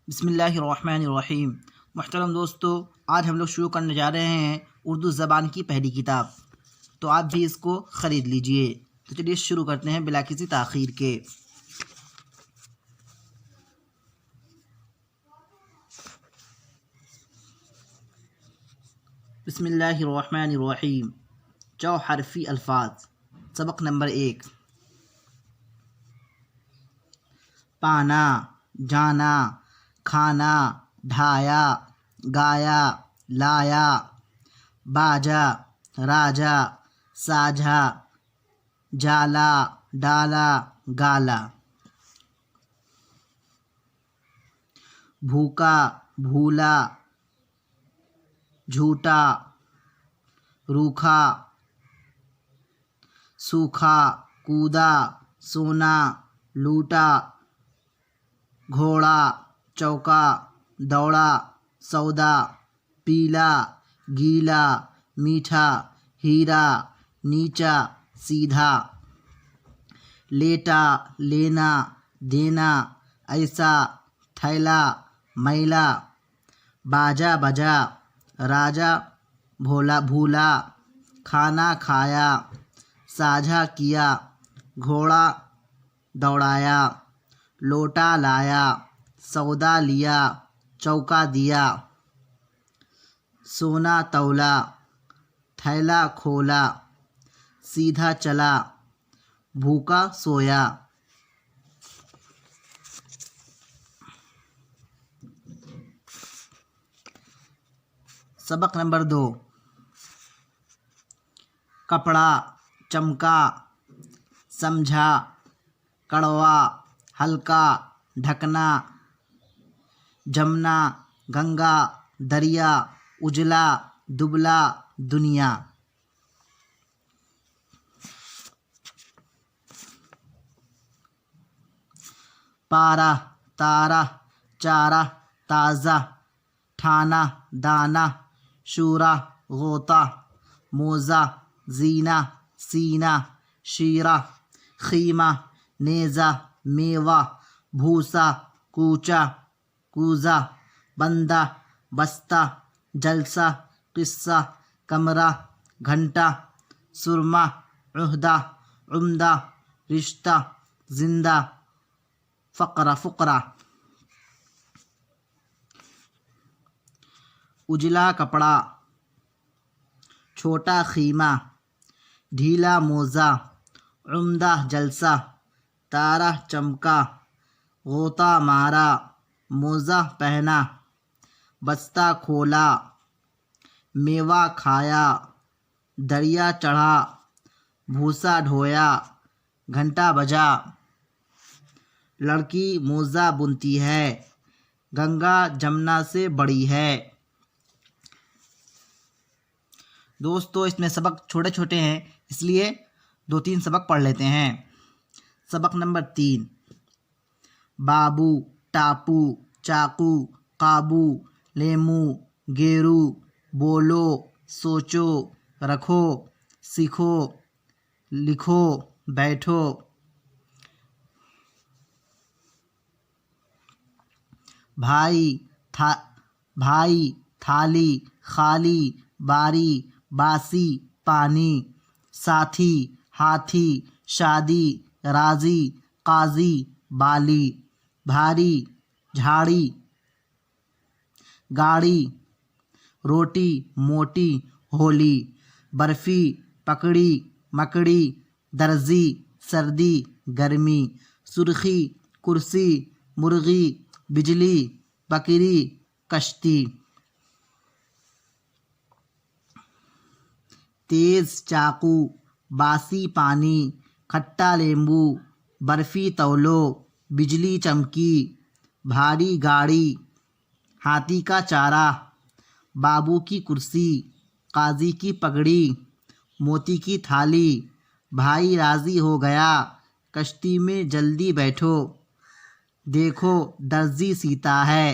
بسم اللہ الرحمن الرحیم۔ محترم دوستو، آج ہم لوگ شروع کرنے جا رہے ہیں اردو زبان کی پہلی کتاب، تو آپ بھی اس کو خرید لیجئے۔ تو چلیے شروع کرتے ہیں بلا کسی تاخیر کے۔ بسم اللہ الرحمن الرحیم۔ چوحرفی الفاظ، سبق نمبر 1۔ پانا، جانا، کھانا، ڈھایا، گایا، لایا، باجا، راجا، ساجھا، جالا، ڈالا، گالا۔ بھوکا، بھولا، جھوٹا، روکھا، سوکھا، کودا، سونا، لوٹا، گھوڑا، چوکا، دوڑا، سودا، پیلا، گیلا، میٹھا، ہیرا، نیچا، سیدھا۔ لیٹا، لینا، دینا، ایسا، تھیلا، میلا۔ باجا، بجا، راجا، بھولا، کھانا کھایا، ساجھا کیا، گھوڑا دوڑایا، لوٹا لایا، سودا لیا، چوکا دیا، سونا تولا، تھیلا کھولا، سیدھا چلا، بھوکا سویا۔ سبق نمبر 2۔ کپڑا، چمکا، سمجھا، کڑوا، ہلکا، ڈھکنا، جمنا، گنگا، دریا، اجلا، دبلا، دنیا۔ پارا، تارا، چارہ، تازہ، ٹھانا، دانا، شورا، غوطہ، موزہ، زینہ، سینہ، شیرہ، خیمہ، نیزہ، میوہ، بھوسا، کوچہ، کوزہ، بندہ، بستہ، جلسہ، قصہ، کمرہ، گھنٹہ، سرمہ، عہدہ، عمدہ، رشتہ، زندہ، فقرہ۔ اجلا کپڑا، چھوٹا خیمہ، ڈھیلا موزہ، عمدہ جلسہ، تارہ چمکا، غوطہ مارا، موزہ پہنا، بستہ کھولا، میوہ کھایا، دریا چڑھا، بھوسا ڈھویا، گھنٹہ بجا۔ لڑکی موزہ بنتی ہے، گنگا جمنا سے بڑی ہے۔ دوستو، اس میں سبق چھوٹے چھوٹے ہیں، اس لیے 2-3 سبق پڑھ لیتے ہیں۔ سبق نمبر 3۔ بابو، ٹاپو، چاقو، قابو، لیمو، گیرو، بولو، سوچو، رکھو، سیکھو، لکھو، بیٹھو۔ بھائی، تھالی، خالی، باری، باسی، پانی۔ ساتھی، ہاتھی، شادی، راضی، قاضی، بالی۔ بھاری، جھاڑی، گاڑی، روٹی، موٹی، ہولی۔ برفی، پکڑی، مکڑی، درزی، سردی، گرمی۔ سرخی، کرسی، مرغی، بجلی، بکری، کشتی۔ تیز چاقو، باسی پانی، کھٹا لیمبو، برفی تولو، بجلی چمکی، بھاری گاڑی، ہاتھی کا چارہ، بابو کی کرسی، قاضی کی پگڑی، موتی کی تھالی۔ بھائی راضی ہو گیا، کشتی میں جلدی بیٹھو، دیکھو درزی سیتا ہے۔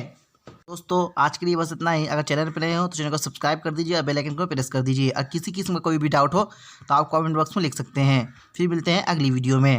دوستو، آج کے لیے بس اتنا ہی۔ اگر چینل پہ نئے ہو تو چینل کو سبسکرائب کر دیجیے اور بیل آئکن کو پریس کر دیجیے۔ اور کسی قسم کا کوئی بھی ڈاؤٹ ہو تو آپ کامنٹ باکس میں لکھ سکتے ہیں۔ پھر ملتے ہیں اگلی ویڈیو میں۔